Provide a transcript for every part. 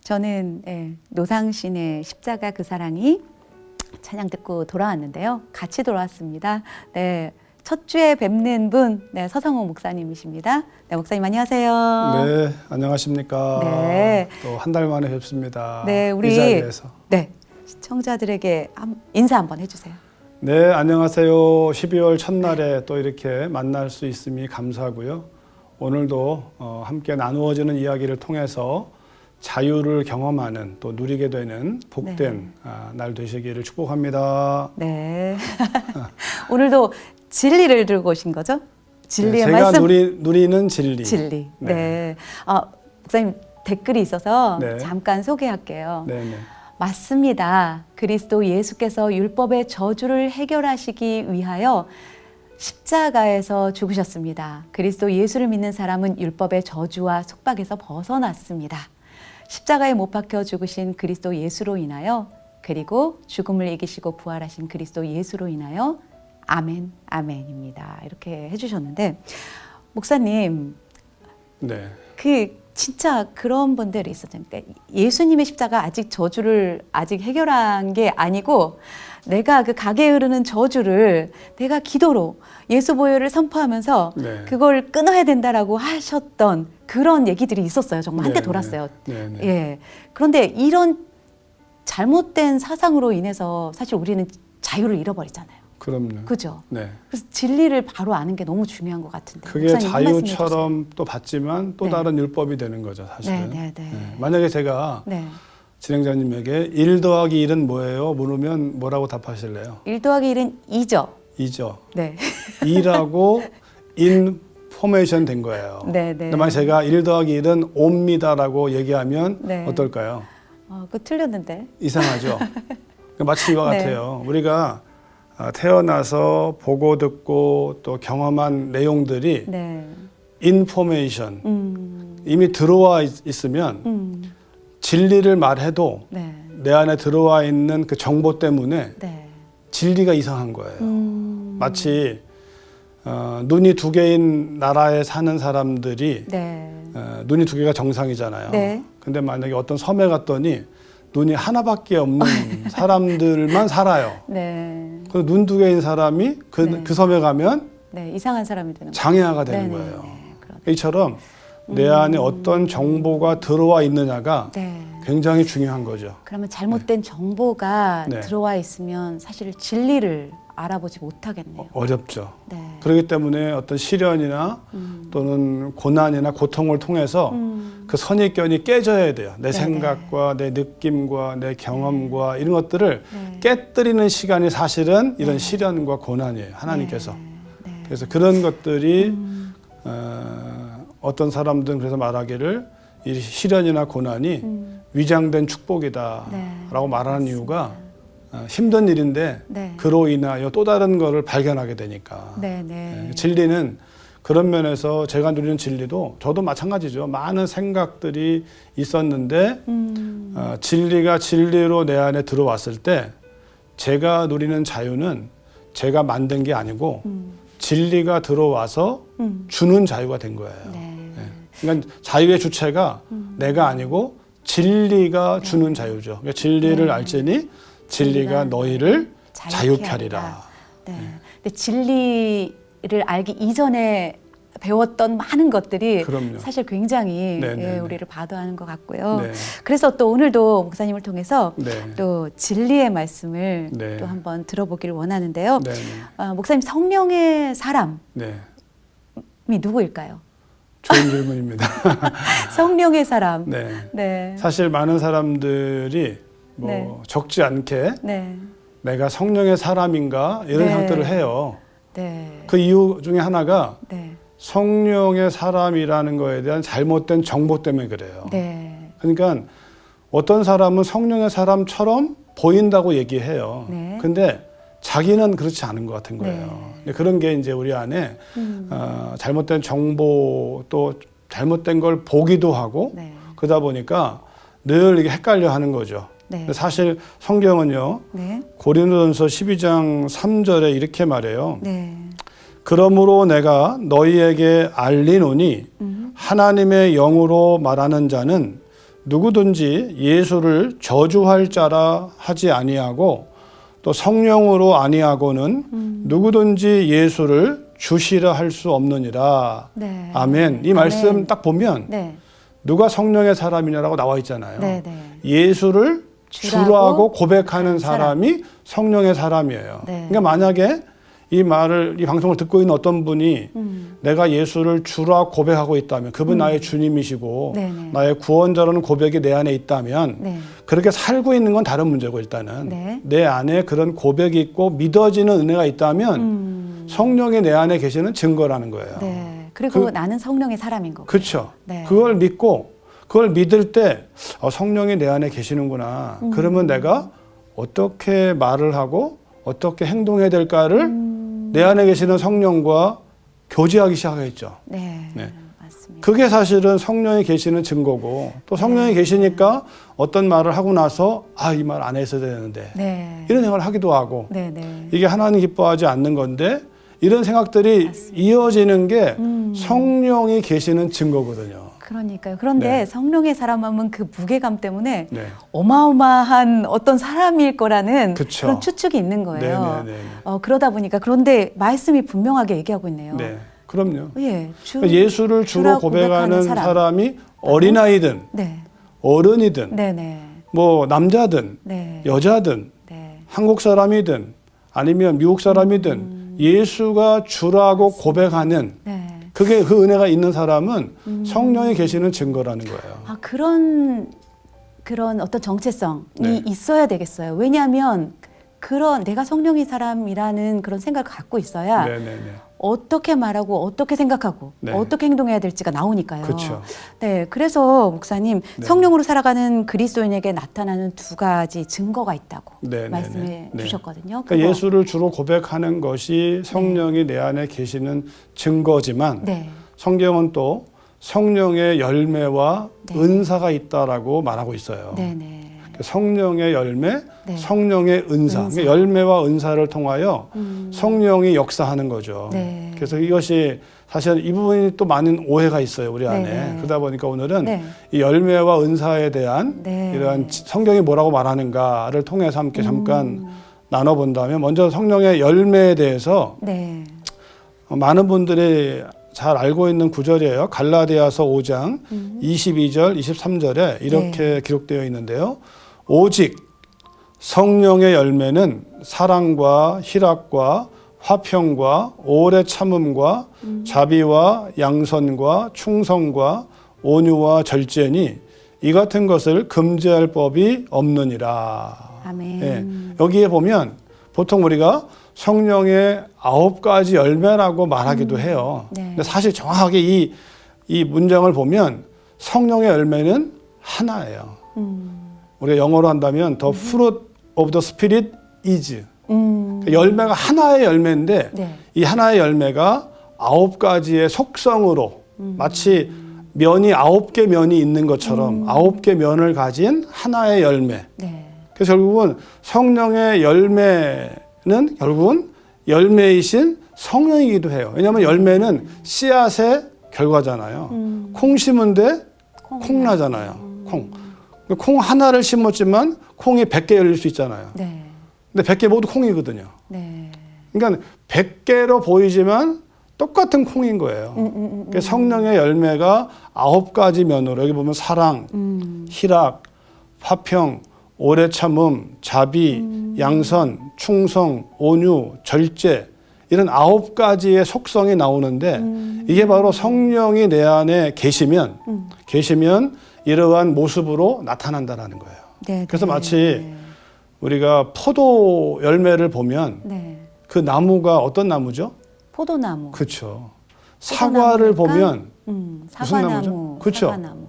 저는 노상신의 십자가 그 사랑이 찬양 듣고 돌아왔는데요. 같이 돌아왔습니다. 네, 첫 주에 뵙는 분, 서성호 목사님이십니다. 네, 목사님 안녕하세요. 네, 안녕하십니까. 네. 또 한 달 만에 뵙습니다. 네, 우리 이 자리에서. 네, 시청자들에게 인사 한번 해주세요. 네, 안녕하세요. 12월 첫날에 또 이렇게 만날 수 있음이 감사하고요. 오늘도 함께 나누어지는 이야기를 통해서 자유를 경험하는 또 누리게 되는 복된 날 되시기를 축복합니다. 네. 오늘도 진리를 들고 오신 거죠? 진리의 제가 말씀. 누리는 진리. 진리. 네. 네. 목사님 댓글이 있어서 네. 잠깐 소개할게요. 네, 네. 맞습니다. 그리스도 예수께서 율법의 저주를 해결하시기 위하여 십자가에서 죽으셨습니다. 그리스도 예수를 믿는 사람은 율법의 저주와 속박에서 벗어났습니다. 십자가에 못 박혀 죽으신 그리스도 예수로 인하여 그리고 죽음을 이기시고 부활하신 그리스도 예수로 인하여 아멘, 아멘입니다. 이렇게 해주셨는데 목사님, 네. 진짜 그런 분들이 있었죠. 그러니까 예수님의 십자가 아직 저주를 아직 해결한 게 아니고 내가 그 가게에 흐르는 저주를 내가 기도로 예수 보혈을 선포하면서 네. 그걸 끊어야 된다라고 하셨던 그런 얘기들이 있었어요. 정말 한때 네, 돌았어요. 네, 네. 예. 그런데 이런 잘못된 사상으로 인해서 사실 우리는 자유를 잃어버리잖아요. 그럼요. 그죠? 네. 그래서 진리를 바로 아는 게 너무 중요한 것 같은데. 그게 목사님, 한 말씀 해주세요. 자유처럼 또 받지만 또 네. 다른 율법이 되는 거죠, 사실은. 네. 만약에 제가 네. 진행자님에게 1 더하기 1은 뭐예요? 물으면 뭐라고 답하실래요? 1 더하기 1은 2죠. 2죠. 네. 2라고 인포메이션 된 거예요. 네. 근데 만약 제가 1 더하기 1은 5입니다라고 얘기하면 네. 어떨까요? 그거 틀렸는데. 이상하죠? 마치 이와 네. 같아요. 우리가 태어나서 보고 듣고 또 경험한 내용들이 네. 인포메이션 이미 들어와 있으면 진리를 말해도 네. 내 안에 들어와 있는 그 정보 때문에 네. 진리가 이상한 거예요. 마치 눈이 두 개인 나라에 사는 사람들이 네. 눈이 두 개가 정상이잖아요. 네. 근데 만약에 어떤 섬에 갔더니 눈이 하나밖에 없는 사람들만 살아요. 네. 그 눈 두 개인 사람이 그 섬에 가면 네. 이상한 사람이 되는 거예요. 장애아가 되는 네, 거예요. 그러네. 이처럼 내 안에 어떤 정보가 들어와 있느냐가 네. 굉장히 중요한 거죠. 그러면 잘못된 정보가 네. 들어와 있으면 사실 진리를 알아보지 못하겠네요. 어렵죠. 네. 그렇기 때문에 어떤 시련이나 또는 고난이나 고통을 통해서 그 선입견이 깨져야 돼요. 내 생각과 내 느낌과 내 경험과 이런 것들을 깨뜨리는 시간이 사실은 이런 시련과 고난이에요. 하나님께서. 네. 그래서 그런 것들이 어떤 사람들은 그래서 말하기를 이 시련이나 고난이 위장된 축복이다라고 말하는 이유가 힘든 일인데 네. 그로 인하여 또 다른 거를 발견하게 되니까. 네. 진리는 그런 면에서 제가 누리는 진리도 저도 마찬가지죠. 많은 생각들이 있었는데 진리가 진리로 내 안에 들어왔을 때 제가 누리는 자유는 제가 만든 게 아니고 진리가 들어와서 주는 자유가 된 거예요. 네. 그러니까 자유의 주체가 내가 아니고 진리가 주는 자유죠. 그러니까 진리를 알지니 진리가 너희를 자유케 하리라. 네. 근데 진리를 알기 이전에 배웠던 많은 것들이 그럼요. 사실 굉장히 네네네. 우리를 바도하는 것 같고요. 네. 그래서 또 오늘도 목사님을 통해서 네. 또 진리의 말씀을 네. 또 한번 들어보기를 원하는데요. 네. 목사님, 성령의 사람이 네. 누구일까요? 좋은 질문입니다. 성령의 사람. 네. 네. 사실 많은 사람들이 네. 적지 않게 네. 내가 성령의 사람인가 이런 네. 생각들을 해요. 네. 그 이유 중에 하나가 네. 성령의 사람이라는 거에 대한 잘못된 정보 때문에 그래요. 네. 그러니까 어떤 사람은 성령의 사람처럼 보인다고 얘기해요. 네. 근데 자기는 그렇지 않은 것 같은 거예요. 네. 그런 게 이제 우리 안에 잘못된 정보 또 잘못된 걸 보기도 하고 네. 그러다 보니까 늘 이게 헷갈려 하는 거죠. 네. 근데 사실 성경은요. 네. 고린도전서 12장 3절에 이렇게 말해요. 네. 그러므로 내가 너희에게 알리노니 하나님의 영으로 말하는 자는 누구든지 예수를 저주할 자라 하지 아니하고 또 성령으로 아니하고는 누구든지 예수를 주시라 할 수 없느니라. 네. 아멘. 이 말씀 딱 보면 네. 누가 성령의 사람이냐라고 나와 있잖아요. 네, 네. 예수를 주라고 주라고 고백하는 사람이 성령의 사람이에요. 네. 그러니까 만약에 이 방송을 듣고 있는 어떤 분이 내가 예수를 주라 고백하고 있다면 그분 나의 주님이시고 네네. 나의 구원자라는 고백이 내 안에 있다면 네. 그렇게 살고 있는 건 다른 문제고 일단은 네. 내 안에 그런 고백이 있고 믿어지는 은혜가 있다면 성령이 내 안에 계시는 증거라는 거예요. 네. 그리고 나는 성령의 사람인 거고. 그렇죠. 네. 그걸 믿고 그걸 믿을 때 성령이 내 안에 계시는구나. 그러면 내가 어떻게 말을 하고 어떻게 행동해야 될까를 내 안에 계시는 성령과 교제하기 시작하겠죠. 네. 네. 맞습니다. 그게 사실은 성령이 계시는 증거고 또 성령이 계시니까 어떤 말을 하고 나서 이 말 안 했어야 되는데 네. 이런 생각을 하기도 하고 네, 네. 이게 하나님 기뻐하지 않는 건데 이런 생각들이 맞습니다. 이어지는 게 성령이 계시는 증거거든요. 그러니까요. 그런데 네. 성령의 사람 하면 그 무게감 때문에 네. 어마어마한 어떤 사람일 거라는 그쵸. 그런 추측이 있는 거예요. 네, 네, 네. 그러다 보니까 그런데 말씀이 분명하게 얘기하고 있네요. 네, 그럼요. 예, 그러니까 예수를 주로 주라 고백하는 사람. 사람이 어린아이든 네, 어른이든 네, 네, 뭐 남자든 네, 여자든 네, 한국 사람이든 아니면 미국 사람이든 예수가 주라고 고백하는 네. 그게 그 은혜가 있는 사람은 성령이 계시는 증거라는 거예요. 그런 어떤 정체성이 네. 있어야 되겠어요. 왜냐하면 그런 내가 성령의 사람이라는 그런 생각을 갖고 있어야 네네네. 어떻게 말하고 어떻게 생각하고 네. 어떻게 행동해야 될지가 나오니까요. 그렇죠. 네, 그래서 목사님 네. 성령으로 살아가는 그리스도인에게 나타나는 두 가지 증거가 있다고 네네네. 말씀해 네. 주셨거든요. 그러니까 예수를 주로 고백하는 것이 성령이 내 안에 계시는 증거지만 네, 성경은 또 성령의 열매와 네. 은사가 있다라고 말하고 있어요. 네, 네, 성령의 열매, 네. 성령의 은사. 그러니까 열매와 은사를 통하여 성령이 역사하는 거죠. 네. 그래서 이것이 사실 이 부분이 또 많은 오해가 있어요, 우리 안에. 네. 그러다 보니까 오늘은 네. 이 열매와 은사에 대한 네. 이러한 성경이 뭐라고 말하는가를 통해서 함께 잠깐 나눠본다면 먼저 성령의 열매에 대해서 네, 많은 분들이 잘 알고 있는 구절이에요. 갈라디아서 5장 22절, 23절에 이렇게 네. 기록되어 있는데요. 오직 성령의 열매는 사랑과 희락과 화평과 오래 참음과 자비와 양선과 충성과 온유와 절제니 이 같은 것을 금지할 법이 없느니라. 아멘. 예, 여기에 보면 보통 우리가 성령의 9가지 열매라고 말하기도 해요. 네. 근데 사실 정확하게 이 문장을 보면 성령의 열매는 하나예요. 우리가 영어로 한다면 the fruit of the spirit is. 열매가 하나의 열매인데 네. 이 하나의 열매가 9가지의 속성으로 마치 면이 9개 면이 있는 것처럼 9개 면을 가진 하나의 열매. 네. 그래서 결국은 성령의 열매는 결국은 열매이신 성령이기도 해요. 왜냐하면 열매는 씨앗의 결과잖아요. 콩 심은데 콩 나잖아요. 콩 하나를 심었지만 콩이 100개 열릴 수 있잖아요. 네. 근데 100개 모두 콩이거든요. 네. 그러니까 100개로 보이지만 똑같은 콩인 거예요. 그러니까 성령의 열매가 9가지 면으로 여기 보면 사랑, 희락, 화평, 오래 참음, 자비, 양선, 충성, 온유, 절제 이런 9가지의 속성이 나오는데 이게 바로 성령이 내 안에 계시면 이러한 모습으로 나타난다라는 거예요. 네. 그래서 네. 마치 우리가 포도 열매를 보면 네. 그 나무가 어떤 나무죠? 포도나무. 그렇죠. 사과를 보면 사과나무. 나무죠? 그쵸. 사과나무.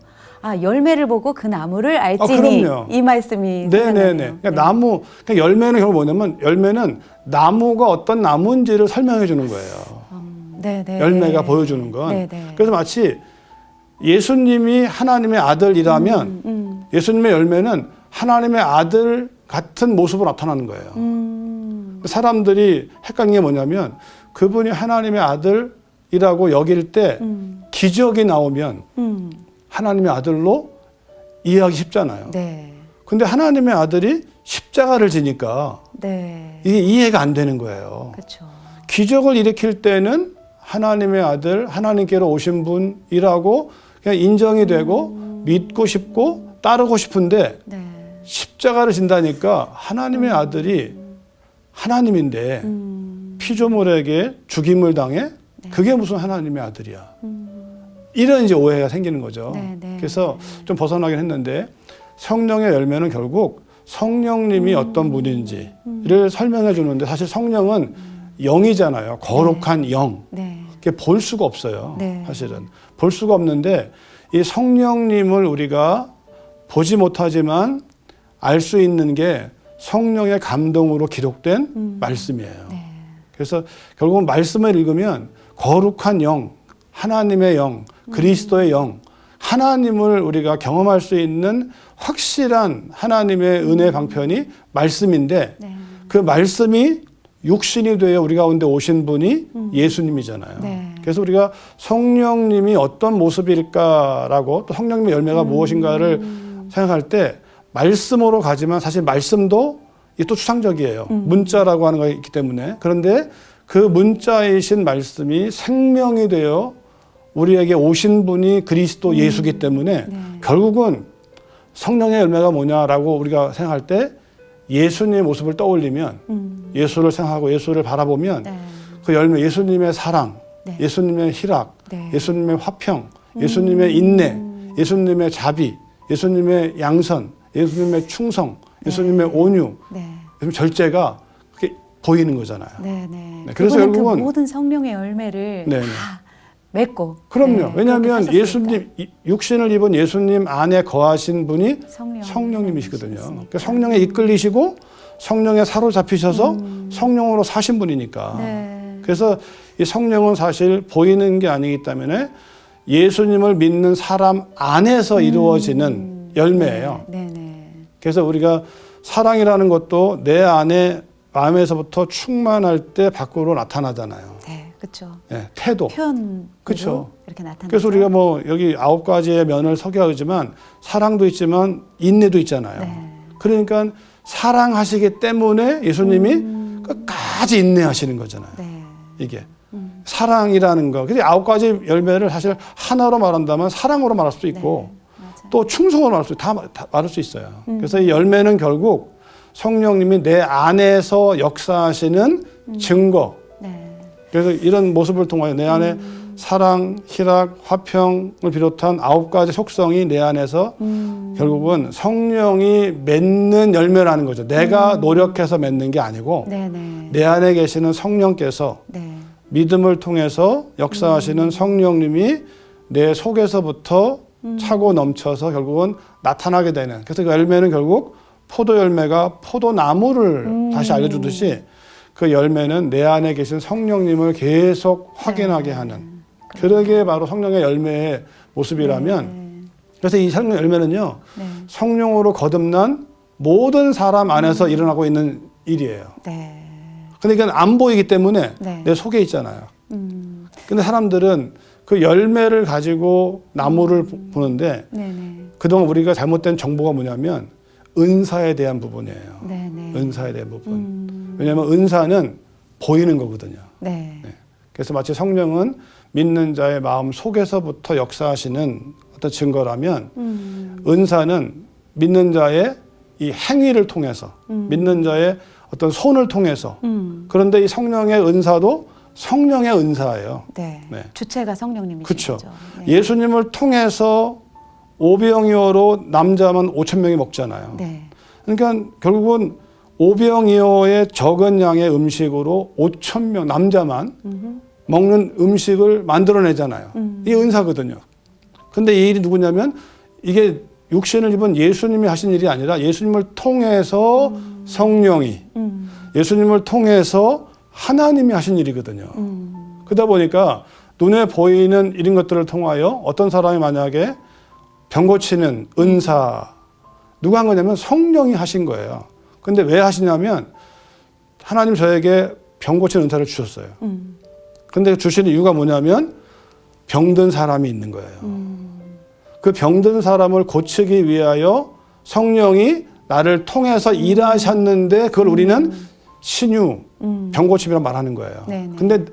열매를 보고 그 나무를 알지니 그럼요. 이 말씀이 네네네. 생각나네요. 그러니까 나무, 그러니까 열매는 결국 뭐냐면 열매는 나무가 어떤 나무인지를 설명해 주는 거예요. 네, 네. 열매가 네. 보여주는 건. 네, 네. 그래서 마치 예수님이 하나님의 아들이라면 예수님의 열매는 하나님의 아들 같은 모습으로 나타나는 거예요. 사람들이 헷갈리는 게 뭐냐면 그분이 하나님의 아들이라고 여길 때 기적이 나오면 하나님의 아들로 이해하기 쉽잖아요. 네. 근데 하나님의 아들이 십자가를 지니까 네. 이게 이해가 안 되는 거예요. 그렇죠. 기적을 일으킬 때는 하나님의 아들, 하나님께로 오신 분이라고 그냥 인정이 되고 믿고 싶고 따르고 싶은데 네. 십자가를 진다니까 하나님의 아들이 하나님인데 피조물에게 죽임을 당해? 그게 무슨 하나님의 아들이야. 이런 이제 오해가 생기는 거죠. 네, 네. 그래서 좀 벗어나긴 했는데 성령의 열매는 결국 성령님이 어떤 분인지를 설명해 주는데 사실 성령은 영이잖아요. 거룩한 영. 네. 그게 볼 수가 없어요. 네. 사실은. 볼 수가 없는데 이 성령님을 우리가 보지 못하지만 알 수 있는 게 성령의 감동으로 기록된 말씀이에요. 네. 그래서 결국은 말씀을 읽으면 거룩한 영, 하나님의 영, 그리스도의 영, 하나님을 우리가 경험할 수 있는 확실한 하나님의 은혜 방편이 말씀인데 네. 그 말씀이 육신이 되어 우리 가운데 오신 분이 예수님이잖아요. 네. 그래서 우리가 성령님이 어떤 모습일까라고 또 성령님의 열매가 무엇인가를 생각할 때 말씀으로 가지만 사실 말씀도 이게 또 추상적이에요. 문자라고 하는 거 있기 때문에. 그런데 그 문자이신 말씀이 생명이 되어 우리에게 오신 분이 그리스도 예수기 때문에 네. 결국은 성령의 열매가 뭐냐라고 우리가 생각할 때 예수님의 모습을 떠올리면 예수를 생각하고 예수를 바라보면 네. 그 열매 예수님의 사랑, 네. 예수님의 희락, 네. 예수님의 화평, 예수님의 인내, 예수님의 자비, 예수님의 양선, 예수님의 충성, 예수님의 온유, 네. 예수님 절제가 그게 보이는 거잖아요. 네, 네. 네, 그래서 그분은 결국은 그 모든 성령의 열매를 네, 다 맺고. 그럼요. 네, 왜냐하면 그렇게 사셨으니까. 예수님 육신을 입은 예수님 안에 거하신 분이 성령님이시니까. 성령님이시거든요. 그러니까 성령에 이끌리시고 성령에 사로잡히셔서 성령으로 사신 분이니까. 네. 그래서 이 성령은 사실 보이는 게 아니기 때문에 예수님을 믿는 사람 안에서 이루어지는 열매예요. 네, 네. 그래서 우리가 사랑이라는 것도 내 안에 마음에서부터 충만할 때 밖으로 나타나잖아요. 네, 그렇죠. 네, 태도. 표현 그쵸. 이렇게 나타나죠. 그래서 우리가 뭐 여기 9가지의 면을 소개하지만 사랑도 있지만 인내도 있잖아요. 네. 그러니까 사랑하시기 때문에 예수님이 끝까지 인내하시는 거잖아요. 네. 이게 사랑이라는 거. 그래서 9가지 열매를 사실 하나로 말한다면 사랑으로 말할 수도 있고 맞아요. 또 충성으로 말할 수 다 말할 수 있어요. 그래서 이 열매는 결국 성령님이 내 안에서 역사하시는 증거. 네. 그래서 이런 모습을 통하여 내 안에 사랑, 희락, 화평을 비롯한 9가지 속성이 내 안에서 결국은 성령이 맺는 열매라는 거죠. 내가 노력해서 맺는 게 아니고 네, 네. 내 안에 계시는 성령께서 네. 믿음을 통해서 역사하시는 성령님이 내 속에서부터 차고 넘쳐서 결국은 나타나게 되는. 그래서 그 열매는 결국 포도 열매가 포도나무를 다시 알려주듯이 그 열매는 내 안에 계신 성령님을 계속 확인하게 하는. 그러게 바로 성령의 열매의 모습이라면 그래서 이 성령 열매는요. 네. 성령으로 거듭난 모든 사람 안에서 일어나고 있는 일이에요. 네. 근데 이건 안 보이기 때문에 네. 내 속에 있잖아요. 근데 사람들은 그 열매를 가지고 나무를 보는데 네, 네. 그동안 우리가 잘못된 정보가 뭐냐면 은사에 대한 부분이에요. 네, 네. 은사에 대한 부분. 왜냐하면 은사는 보이는 거거든요. 네. 네. 그래서 마치 성령은 믿는 자의 마음 속에서부터 역사하시는 어떤 증거라면 은사는 믿는 자의 이 행위를 통해서 믿는 자의 어떤 손을 통해서 그런데 이 성령의 은사도 성령의 은사예요. 네. 네. 주체가 성령님이시죠. 그렇죠. 네. 예수님을 통해서 오병이어로 남자만 5천 명이 먹잖아요. 네. 그러니까 결국은 오병이어의 적은 양의 음식으로 5천 명 남자만 먹는 음식을 만들어내잖아요. 이게 은사거든요. 근데 이 일이 누구냐면 이게 육신을 입은 예수님이 하신 일이 아니라 예수님을 통해서 성령이 예수님을 통해서 하나님이 하신 일이거든요. 그러다 보니까 눈에 보이는 이런 것들을 통하여 어떤 사람이 만약에 병 고치는 은사 누가 한 거냐면 성령이 하신 거예요. 근데 왜 하시냐면 하나님 저에게 병 고치는 은사를 주셨어요. 근데 주시는 이유가 뭐냐면 병든 사람이 있는 거예요. 그 병든 사람을 고치기 위하여 성령이 나를 통해서 일하셨는데 그걸 우리는 신유, 병고침이라고 말하는 거예요. 네네. 근데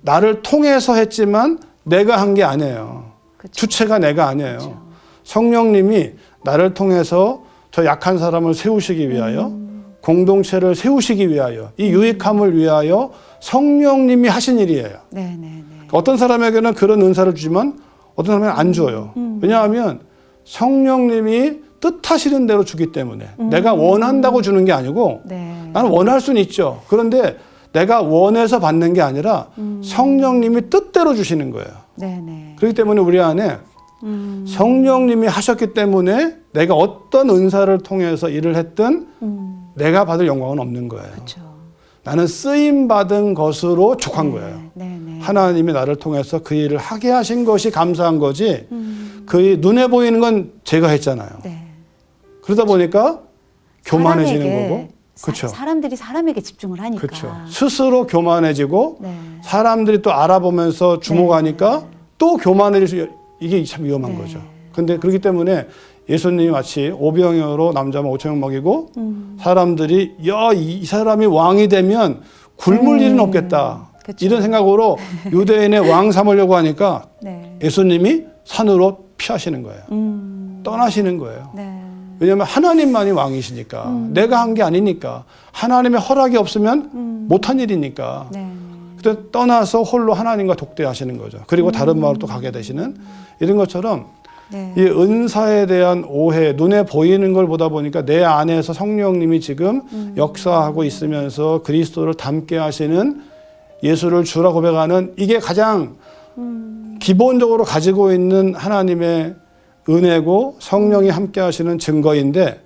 나를 통해서 했지만 내가 한 게 아니에요. 그쵸. 주체가 내가 아니에요. 그쵸. 성령님이 나를 통해서 저 약한 사람을 세우시기 위하여 공동체를 세우시기 위하여 이 유익함을 위하여 성령님이 하신 일이에요. 네네네. 어떤 사람에게는 그런 은사를 주지만 어떤 사람에게는 안 줘요. 왜냐하면 성령님이 뜻하시는 대로 주기 때문에 내가 원한다고 주는 게 아니고 네. 나는 원할 수는 있죠. 그런데 내가 원해서 받는 게 아니라 성령님이 뜻대로 주시는 거예요. 네네. 그렇기 때문에 우리 안에 성령님이 하셨기 때문에 내가 어떤 은사를 통해서 일을 했든 내가 받을 영광은 없는 거예요. 그렇죠. 나는 쓰임 받은 것으로 족한 거예요. 네네. 하나님이 나를 통해서 그 일을 하게 하신 것이 감사한 거지. 그 눈에 보이는 건 제가 했잖아요. 네. 그러다 보니까 교만해지는 사람에게 거고, 그렇죠. 사람들이 사람에게 집중을 하니까. 그렇죠. 스스로 교만해지고 네. 사람들이 또 알아보면서 주목하니까 또 교만해질 수 이게 참 위험한 네. 거죠. 근데 그렇기 때문에 예수님이 마치 오병이어로 남자만 5,000명 먹이고 사람들이 야, 이 사람이 왕이 되면 굶을 일은 없겠다. 그쵸. 이런 생각으로 유대인의 왕 삼으려고 하니까 네. 예수님이 산으로 피하시는 거예요. 떠나시는 거예요. 네. 왜냐하면 하나님만이 왕이시니까 내가 한 게 아니니까 하나님의 허락이 없으면 못한 일이니까 네. 그때 떠나서 홀로 하나님과 독대하시는 거죠. 그리고 다른 마을로 또 가게 되시는 이런 것처럼 네. 이 은사에 대한 오해, 눈에 보이는 걸 보다 보니까 내 안에서 성령님이 지금 역사하고 있으면서 그리스도를 닮게 하시는 예수를 주라 고백하는 이게 가장 기본적으로 가지고 있는 하나님의 은혜고 성령이 함께 하시는 증거인데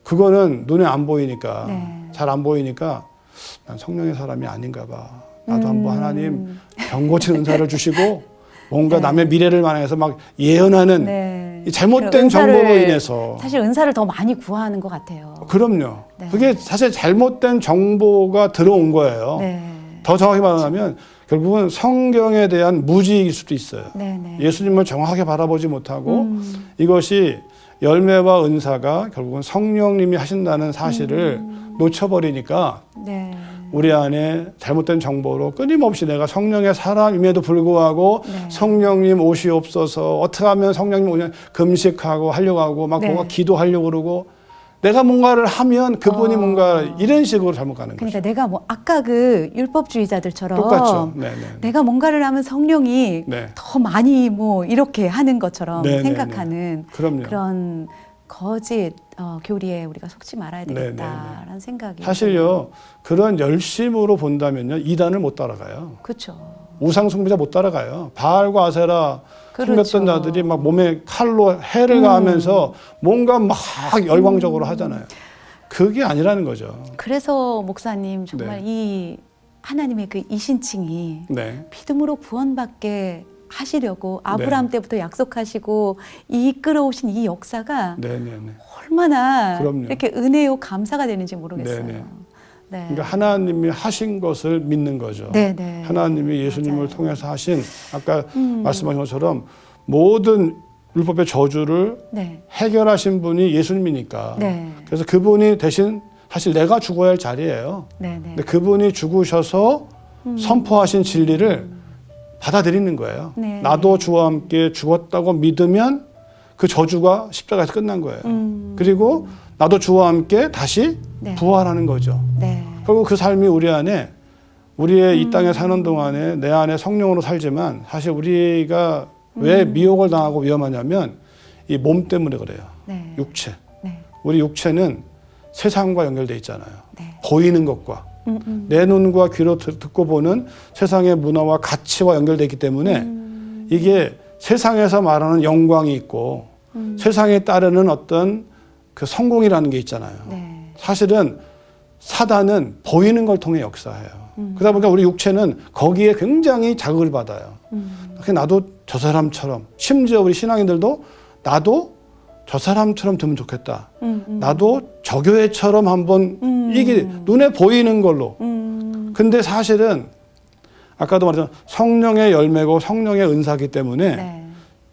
그거는 눈에 안 보이니까 네. 잘 안 보이니까 난 성령의 사람이 아닌가 봐. 나도 한번 하나님 병 고치는 은사를 주시고 뭔가 네. 남의 미래를 만해서 막 예언하는 네. 이 잘못된 그런 은사를, 정보로 인해서 사실 은사를 더 많이 구하는 것 같아요. 그럼요. 네. 그게 사실 잘못된 정보가 들어온 거예요. 네. 더 정확히 말하면 결국은 성경에 대한 무지일 수도 있어요. 네네. 예수님을 정확하게 바라보지 못하고 이것이 열매와 은사가 결국은 성령님이 하신다는 사실을 놓쳐버리니까 네. 우리 안에 잘못된 정보로 끊임없이 내가 성령의 사람임에도 불구하고 네. 성령님 오시옵소서 어떻게 하면 성령님 오시면 금식하고 하려고 하고 막 네. 뭔가 기도하려고 그러고 내가 뭔가를 하면 그분이 뭔가 이런 식으로 잘못 가는 거죠. 그러니까 내가 뭐 아까 그 율법주의자들처럼 똑같죠. 네네. 내가 뭔가를 하면 성령이 네. 더 많이 뭐 이렇게 하는 것처럼 네네네. 생각하는 그럼요. 그런 거짓 교리에 우리가 속지 말아야 되겠다라는 네네네. 생각이 사실요 그런 열심으로 본다면요 이단을 못 따라가요. 그렇죠. 우상 숭배자 못 따라가요. 바알과 아세라 그렇죠. 섬겼던 자들이 막 몸에 칼로 해를 가하면서 뭔가 막 열광적으로 하잖아요. 그게 아니라는 거죠. 그래서 목사님 정말 이 하나님의 그 이신칭이 네. 믿음으로 구원받게 하시려고 아브라함 네. 때부터 약속하시고 이끌어오신 이 역사가 네네네. 얼마나 그럼요. 이렇게 은혜요 감사가 되는지 모르겠어요. 네네. 네. 그러니까 하나님이 하신 것을 믿는 거죠. 네네. 하나님이 예수님을 맞아요. 통해서 하신 아까 말씀하신 것처럼 모든 율법의 저주를 네. 해결하신 분이 예수님이니까. 네. 그래서 그분이 대신 사실 내가 죽어야 할 자리예요. 네네. 근데 그분이 죽으셔서 선포하신 진리를 받아들이는 거예요. 네. 나도 주와 함께 죽었다고 믿으면 그 저주가 십자가에서 끝난 거예요. 그리고 나도 주와 함께 다시 네. 부활하는 거죠. 네. 결국 그 삶이 우리 안에 우리의 이 땅에 사는 동안에 내 안에 성령으로 살지만 사실 우리가 왜 미혹을 당하고 위험하냐면 이 몸 때문에 그래요. 네. 육체. 네. 우리 육체는 세상과 연결돼 있잖아요. 네. 보이는 것과 내 눈과 귀로 듣고 보는 세상의 문화와 가치와 연결돼 있기 때문에 이게 세상에서 말하는 영광이 있고 세상에 따르는 어떤 그 성공이라는 게 있잖아요. 네. 사실은 사단은 보이는 걸 통해 역사해요. 그러다 보니까 우리 육체는 거기에 굉장히 자극을 받아요. 그래서 나도 저 사람처럼 심지어 우리 신앙인들도 나도 저 사람처럼 되면 좋겠다. 나도 저 교회처럼 한번 이게 눈에 보이는 걸로. 근데 사실은 아까도 말했지만 성령의 열매고 성령의 은사기 때문에 네.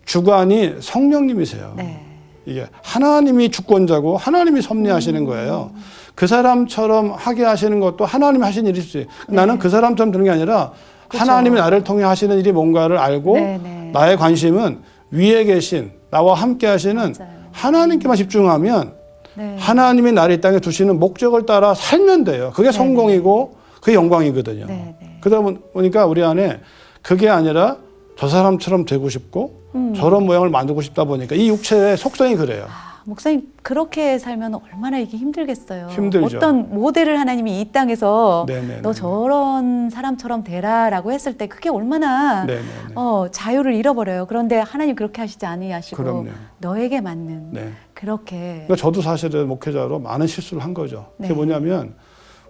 주관이 성령님이세요. 네. 이게 하나님이 주권자고 하나님이 섭리하시는 거예요. 그 사람처럼 하게 하시는 것도 하나님이 하신 일일 수 있어요. 나는 그 사람처럼 되는 게 아니라 그쵸. 하나님이 나를 통해 하시는 일이 뭔가를 알고 네네. 나의 관심은 위에 계신 나와 함께 하시는 맞아요. 하나님께만 집중하면 네. 하나님이 나를 이 땅에 두시는 목적을 따라 살면 돼요. 그게 성공이고 그게 영광이거든요. 네네. 그러다 보니까 우리 안에 그게 아니라 저 사람처럼 되고 싶고 저런 모양을 만들고 싶다 보니까 이 육체의 속성이 그래요. 목사님 그렇게 살면 얼마나 이게 힘들겠어요. 힘들죠. 어떤 모델을 하나님이 이 땅에서 네네네. 너 저런 사람처럼 되라라고 했을 때 그게 얼마나 네네네. 자유를 잃어버려요. 그런데 하나님 그렇게 하시지 아니하시고 그럼요. 너에게 맞는 네. 그렇게 그러니까 저도 사실은 목회자로 많은 실수를 한 거죠. 그게 네. 뭐냐면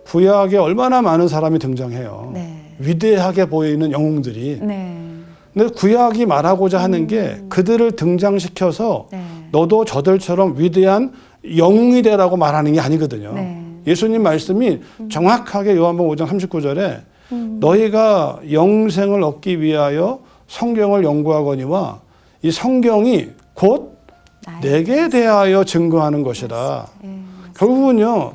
구약에 얼마나 많은 사람이 등장해요. 네. 위대하게 보이는 영웅들이. 네. 근데 구약이 말하고자 하는 게 그들을 등장시켜서 네. 너도 저들처럼 위대한 영웅이 되라고 말하는 게 아니거든요. 네. 예수님 말씀이 정확하게 요한복음 5장 39절에 너희가 영생을 얻기 위하여 성경을 연구하거니와 이 성경이 곧 내게 대하여 증거하는 것이라. 예. 결국은요,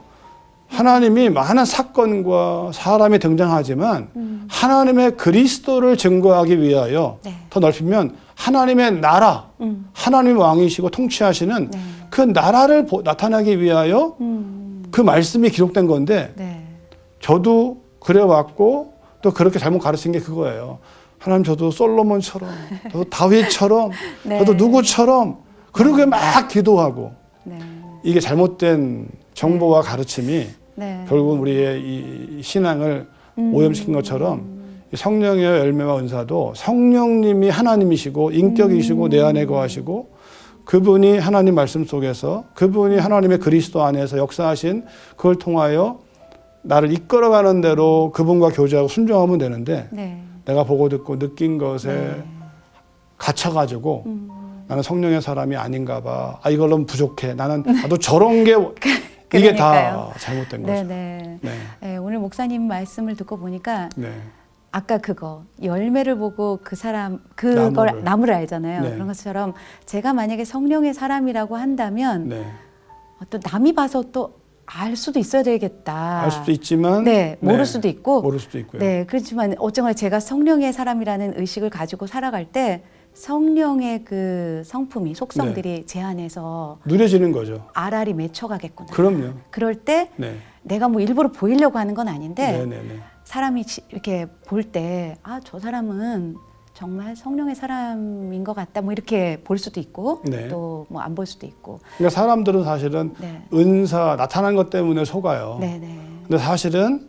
하나님이 많은 사건과 사람이 등장하지만 하나님의 그리스도를 증거하기 위하여 네. 더 넓히면 하나님의 나라, 하나님 왕이시고 통치하시는 네. 그 나라를 나타나기 위하여 그 말씀이 기록된 건데 네. 저도 그래왔고 또 그렇게 잘못 가르친 게 그거예요. 하나님 저도 솔로몬처럼 저도 다윗처럼 네. 저도 누구처럼 그렇게 막 기도하고 네. 이게 잘못된 정보와 가르침이 네. 결국은 우리의 이 신앙을 오염시킨 것처럼 이 성령의 열매와 은사도 성령님이 하나님이시고 인격이시고 내 안에 거하시고 그분이 하나님 말씀 속에서 그분이 하나님의 그리스도 안에서 역사하신 그걸 통하여 나를 이끌어가는 대로 그분과 교제하고 순종하면 되는데 네. 내가 보고 듣고 느낀 것에 갇혀가지고 나는 성령의 사람이 아닌가 봐. 아, 이걸로 부족해. 나도 저런 게 이게 다 잘못된 거죠. 네네. 네. 네, 오늘 목사님 말씀을 듣고 보니까 네. 아까 그거 열매를 보고 그 사람 그걸 나무를 알잖아요. 네. 그런 것처럼 제가 만약에 성령의 사람이라고 한다면 네. 또 남이 봐서 또 알 수도 있어야 되겠다. 알 수도 있지만 네, 모를 수도 있고 모를 수도 있고요. 네, 그렇지만 어쩌면 제가 성령의 사람이라는 의식을 가지고 살아갈 때 성령의 그 성품이 속성들이 제 안에서 누려지는 거죠. 알알이 맺혀가겠구나. 그럼요. 그럴 때 네. 내가 뭐 일부러 보이려고 하는 건 아닌데 네네네. 사람이 이렇게 볼 때 아, 저 사람은 정말 성령의 사람인 것 같다. 뭐 이렇게 볼 수도 있고 네. 또 뭐 안 볼 수도 있고. 그러니까 사람들은 사실은 네. 은사 나타난 것 때문에 속아요. 네네. 근데 사실은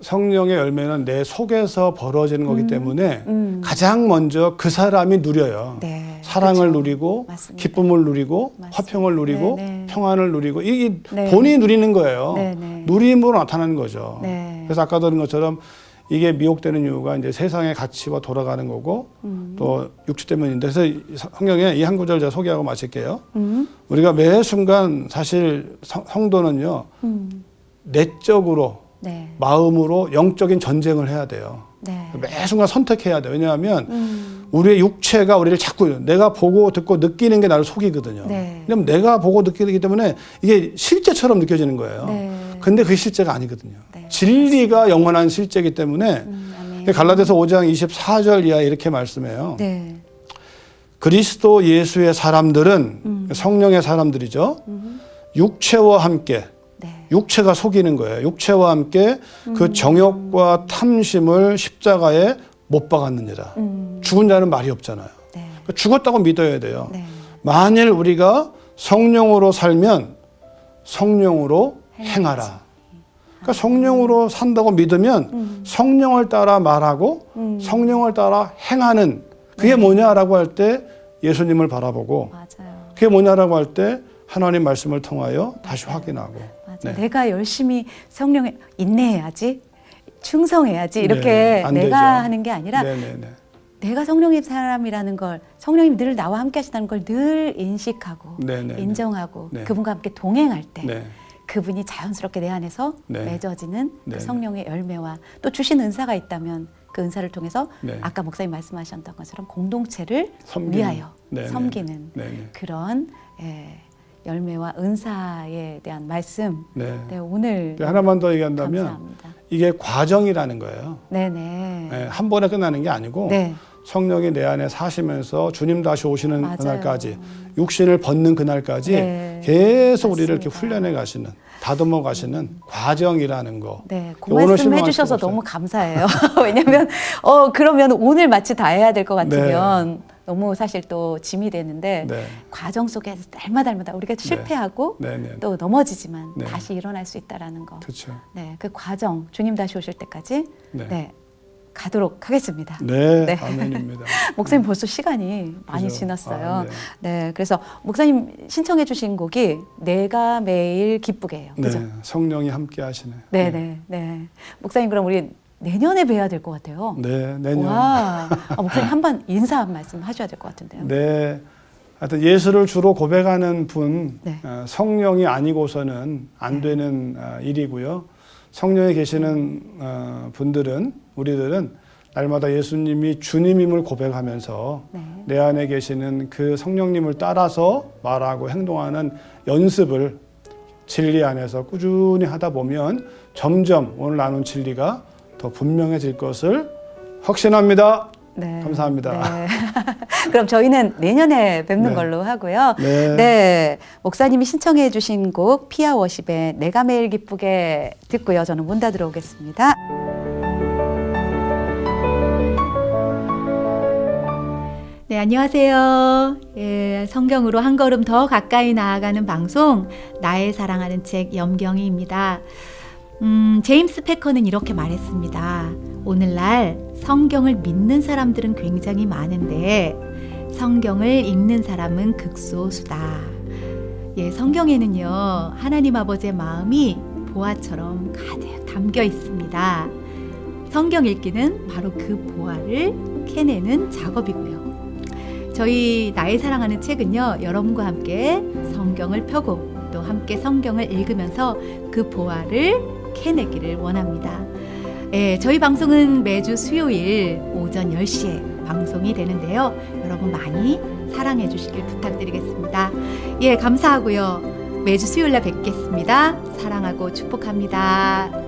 성령의 열매는 내 속에서 벌어지는 거기 때문에 가장 먼저 그 사람이 누려요. 네. 사랑을 그렇죠. 누리고 맞습니다. 기쁨을 누리고 맞습니다. 화평을 누리고 네네. 평안을 누리고 이게 네. 본인이 누리는 거예요. 네네. 누림으로 나타나는 거죠. 네. 그래서 아까 들은 것처럼 이게 미혹되는 이유가 이제 세상의 가치와 돌아가는 거고 또 육체 때문인데 그래서 성경에 이 한 구절 제가 소개하고 마칠게요. 우리가 매 순간 사실 성도는요 내적으로 네. 마음으로 영적인 전쟁을 해야 돼요. 네. 매 순간 선택해야 돼요. 왜냐하면 우리의 육체가 우리를 자꾸 내가 보고 듣고 느끼는 게 나를 속이거든요. 네. 왜냐면 내가 보고 느끼기 때문에 이게 실제처럼 느껴지는 거예요. 네. 근데 그게 실제가 아니거든요. 네. 진리가 영원한 실제이기 때문에 아멘. 갈라디아서 5장 24절 이하에 이렇게 말씀해요. 네. 그리스도 예수의 사람들은 성령의 사람들이죠. 육체와 함께 네. 육체가 속이는 거예요. 육체와 함께 그 정욕과 탐심을 십자가에 못 박았느니라. 죽은 자는 말이 없잖아요. 네. 죽었다고 믿어야 돼요. 네. 만일 우리가 성령으로 살면 성령으로 행하라. 그러니까 성령으로 산다고 믿으면 성령을 따라 말하고 성령을 따라 행하는 그게 뭐냐라고 할 때 예수님을 바라보고 맞아요. 그게 뭐냐라고 할 때 하나님 말씀을 통하여 다시 확인하고 맞아. 네. 내가 열심히 성령에 인내해야지, 충성해야지 이렇게 네, 안 내가 되죠. 하는 게 아니라 네네네. 내가 성령의 사람이라는 걸 성령님이 늘 나와 함께 하시다는 걸 늘 인식하고 네네네. 인정하고 네. 그분과 함께 동행할 때 네. 그분이 자연스럽게 내 안에서 네. 맺어지는 네. 그 성령의 열매와 또 주신 은사가 있다면 그 은사를 통해서 네. 아까 목사님 말씀하셨던 것처럼 공동체를 섬기는. 위하여 네네. 섬기는 네네. 그런 열매와 은사에 대한 말씀. 네. 네, 오늘 하나만 더 얘기한다면 감사합니다. 이게 과정이라는 거예요. 네네. 네, 한 번에 끝나는 게 아니고 네. 성령이 내 안에 사시면서 주님 다시 오시는 맞아요. 그날까지 육신을 벗는 그날까지 네, 계속 우리를 이렇게 맞습니다. 훈련해 가시는 다듬어 가시는 과정이라는 거. 네, 그 오늘 말씀 실망할 해주셔서 수가 없어요. 너무 감사해요. 왜냐면 그러면 오늘 마치 다 해야 될 것 같으면 너무 사실 또 짐이 되는데 네. 과정 속에서 날마다 우리가 실패하고 네, 네. 또 넘어지지만 네. 다시 일어날 수 있다라는 거. 그렇죠. 네, 그 과정 주님 다시 오실 때까지 네. 가도록 하겠습니다. 네, 네. 아멘입니다. 목사님 벌써 시간이 많이 그죠. 지났어요. 아, 네. 네, 그래서 목사님 신청해 주신 곡이 내가 매일 기쁘게요. 그죠? 네, 성령이 함께 하시네. 네. 목사님 그럼 우리 내년에 뵈야 될 것 같아요. 네, 내년. 와, 목사님 한번 인사 한 말씀 하셔야 될 것 같은데요. 네. 하여튼 예수를 주로 고백하는 분, 네. 성령이 아니고서는 안 되는 일이고요. 성령에 계시는 분들은, 우리들은 날마다 예수님이 주님임을 고백하면서 네. 내 안에 계시는 그 성령님을 따라서 말하고 행동하는 연습을 진리 안에서 꾸준히 하다 보면 점점 오늘 나눈 진리가 더 분명해질 것을 확신합니다. 네. 감사합니다. 네. 그럼 저희는 내년에 뵙는 네. 걸로 하고요. 네. 네. 목사님이 신청해 주신 곡 피아 워십의 내가 매일 기쁘게 듣고요. 저는 문 닫으러 오겠습니다. 네, 안녕하세요. 예, 성경으로 한 걸음 더 가까이 나아가는 방송 나의 사랑하는 책 염경이입니다. 제임스 패커는 이렇게 말했습니다. 오늘날 성경을 믿는 사람들은 굉장히 많은데 성경을 읽는 사람은 극소수다. 예, 성경에는요, 하나님 아버지의 마음이 보화처럼 가득 담겨 있습니다. 성경 읽기는 바로 그 보화를 캐내는 작업이고요. 저희 나의 사랑하는 책은요, 여러분과 함께 성경을 펴고 또 함께 성경을 읽으면서 그 보화를 캐내기를 원합니다. 예, 저희 방송은 매주 수요일 오전 10시에 방송이 되는데요. 여러분 많이 사랑해 주시길 부탁드리겠습니다. 예, 감사하고요. 매주 수요일 날 뵙겠습니다. 사랑하고 축복합니다.